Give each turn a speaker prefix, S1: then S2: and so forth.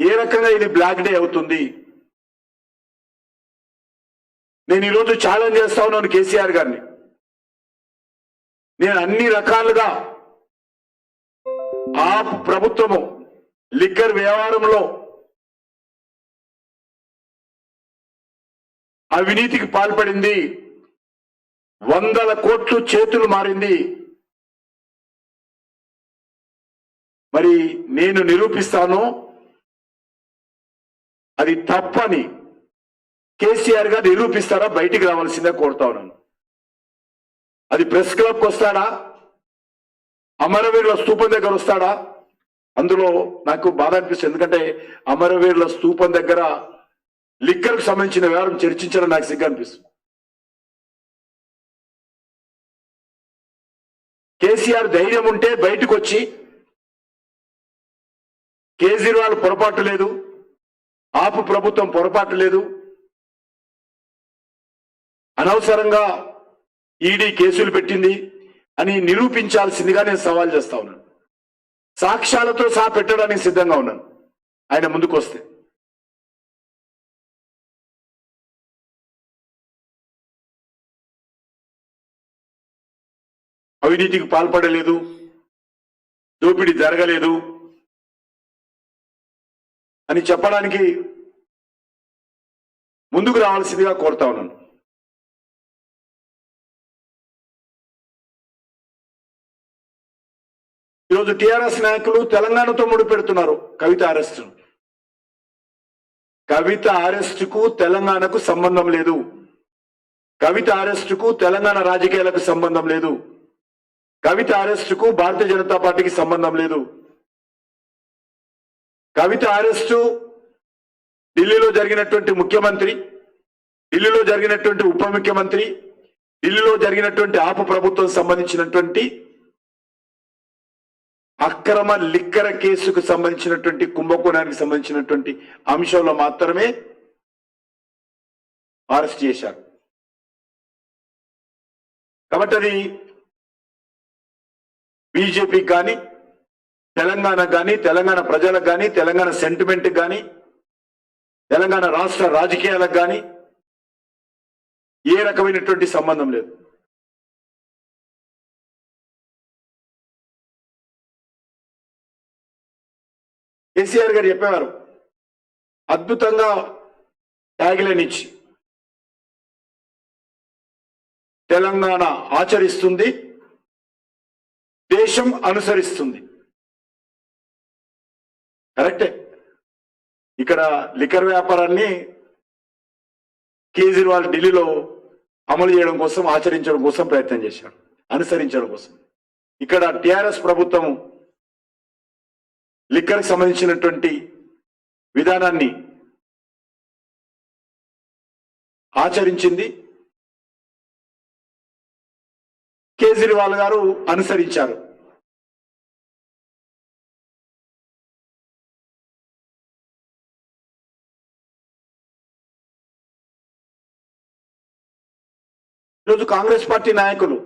S1: ఏ రకంగా ఇది black day అవుతుంది? నేను ఈరోజు ఛాలెంజ్ చేస్తా ఉన్నాను కేసీఆర్ గారిని. నేను అన్ని రకాలుగా ఆ ప్రభుత్వము లిక్కర్ వ్యవహారంలో అవినీతికి పాల్పడింది, 100 కోట్లు చేతులు మారింది. మరి నేను నిరూపిస్తాను అది తప్పని. కేసీఆర్ గారు నిరూపిస్తారా? బయటికి రావాల్సిందే కోరుతా ఉన్నాను. అది ప్రెస్ క్లబ్కి వస్తాడా, అమరవీరుల స్తూపం దగ్గర వస్తాడా? అందులో నాకు బాధ అనిపిస్తుంది. ఎందుకంటే అమరవీరుల స్తూపం దగ్గర లిక్కర్కు సంబంధించిన వ్యవహారం చర్చించడం నాకు సిగ్గు అనిపిస్తుంది. కేసీఆర్ ధైర్యం ఉంటే బయటకు వచ్చి కేజ్రీవాల్ పొరపాటు లేదు, ఆపు ప్రభుత్వం పొరపాటు లేదు, అనవసరంగా ఈడీ కేసులు పెట్టింది అని నిరూపించాల్సిందిగా నేను సవాల్ చేస్తా ఉన్నాను. సాక్ష్యాలతో సహా పెట్టడానికి సిద్ధంగా ఉన్నాను ఆయన ముందుకు వస్తే. అవినీతికి పాల్పడలేదు, దోపిడీ జరగలేదు అని చెప్పడానికి ముందుకు రావాల్సిందిగా కోరుతా ఉన్నాను. ఈరోజు టిఆర్ఎస్ నాయకులు తెలంగాణతో ముడిపెడుతున్నారు కవిత అరెస్టు. కవిత అరెస్టుకు తెలంగాణకు సంబంధం లేదు. కవిత అరెస్టుకు తెలంగాణ రాజకీయాలకు సంబంధం లేదు. కవిత అరెస్టుకు భారతీయ జనతా పార్టీకి సంబంధం లేదు. కవిత అరెస్టు ఢిల్లీలో జరిగినటువంటి ముఖ్యమంత్రి, ఢిల్లీలో జరిగినటువంటి ఉప ముఖ్యమంత్రి, ఢిల్లీలో జరిగినటువంటి ఆపు ప్రభుత్వం సంబంధించినటువంటి అక్రమ లిక్కర కేసుకు సంబంధించినటువంటి కుంభకోణానికి సంబంధించినటువంటి అంశంలో మాత్రమే అరెస్ట్ చేశారు. కాబట్టి అది బీజేపీకి కానీ తెలంగాణకు కానీ తెలంగాణ ప్రజలకు కానీ తెలంగాణ సెంటిమెంట్కి కానీ తెలంగాణ రాష్ట్ర రాజకీయాలకు కానీ ఏ రకమైనటువంటి సంబంధం లేదు. కేసీఆర్ గారు చెప్పేవారు అద్భుతంగా ట్యాగ్లైన్ ఇచ్చి, తెలంగాణ ఆచరిస్తుంది, దేశం అనుసరిస్తుంది. కరెక్టే. ఇక్కడ లిక్కర్ వ్యాపారాన్ని కేజ్రీవాల్ ఢిల్లీలో అమలు చేయడం కోసం, ఆచరించడం కోసం ప్రయత్నం చేశారు, అనుసరించడం కోసం. ఇక్కడ టిఆర్ఎస్ ప్రభుత్వం లిక్కర్కి సంబంధించినటువంటి విధానాన్ని ఆచరించింది, కేజ్రీవాల్ గారు అనుసరించారు. ఈరోజు కాంగ్రెస్ పార్టీ నాయకులు